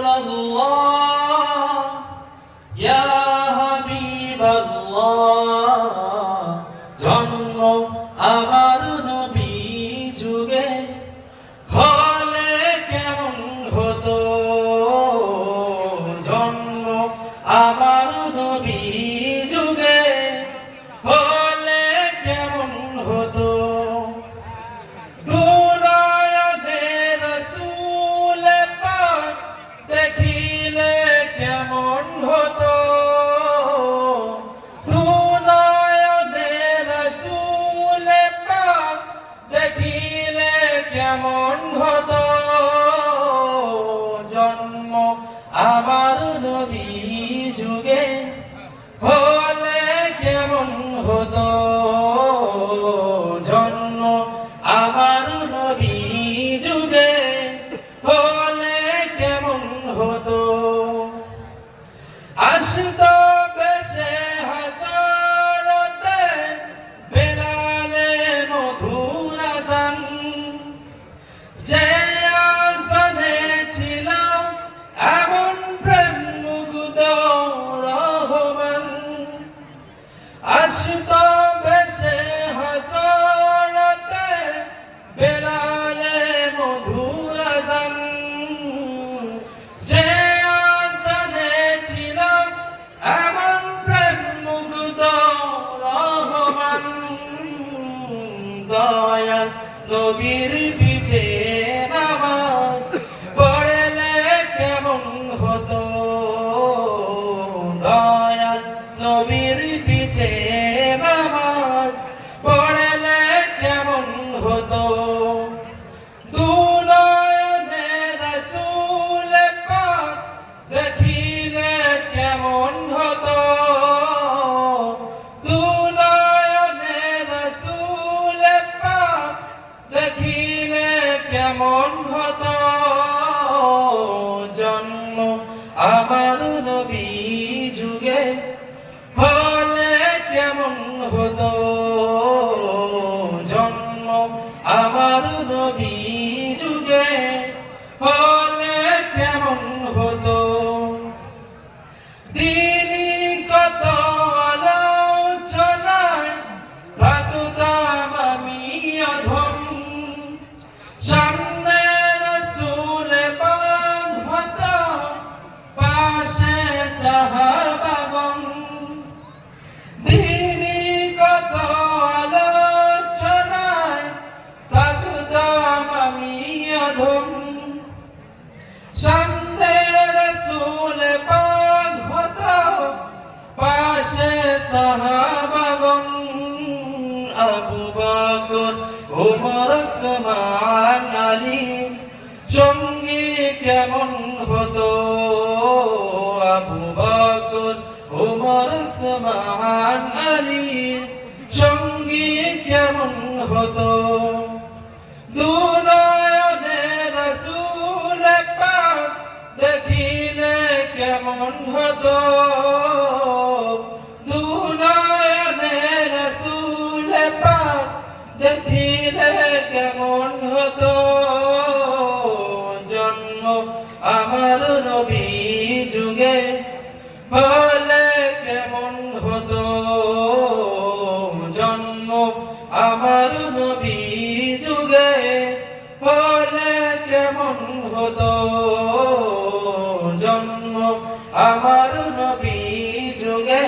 রাসূলুল্লাহ ইয়া হাবিবাল্লাহ জন্ম আমার নবী যুগে হলে কেমন হতো জন্ম আমার নবী যুগে হলে কেমন হতো দুনিয়াতে রাসূল পাক দেখিলে কেমন হতো দুনিয়াতে রাসূল পাক দেখিলে কেমন হতো জন্ম আমার নবী যুগে হলে কেমন হতো জন্ম আমার নবী যুগে হলে কেমন হতো আসতো বেশে হাসরতে বেলালে মধুর আযান যে আযানে ছিল এমন প্রেম মুগ্ধ রহমান আসতো বেশে হাসরতে বেলালে মধুর আযান যে আযানে ছিল এমন প্রেম মুগ্ধ রহমান দয়াল নবীর পিছে নামাজ পড়লে কেমন হতো দয়াল নবীর পিছে নামাজ পড়লে কেমন হতো দুনিয়াতে রাসূল পাক দেখিলে কেমন হতো দুনিয়াতে রাসূল পাক দেখিলে কেমন হতো জন্ম আমার নবী যুগে হলে কেমন হতো জন্ম আমার নবী যুগে হলে কেমন হতো দিনী কত আলোচনায় থাকতাম আমি অধম সামনে রাসূল পাক হতো পাশে সাহাবাগণ দিনী কত আলোচনায় থাকতাম আমি অধম সামনে রাসূল পাক হতো পাশে সাহাবাগণ আবু বকর ওমর ওসমান আলী সঙ্গী কেমন হতো আবু বকর ওমর ওসমান আলী সঙ্গী কেমন হতো দুনিয়াতে রাসূল পাক দেখিলে কেমন হতো দুনিয়াতে রাসূল পাক দেখিলে কেমন হতো জন্ম আমার নবী যুগে হলে কেমন হতো জন্ম আমার নবী যুগে হলে কেমন হতো জন্ম আমার নবী যুগে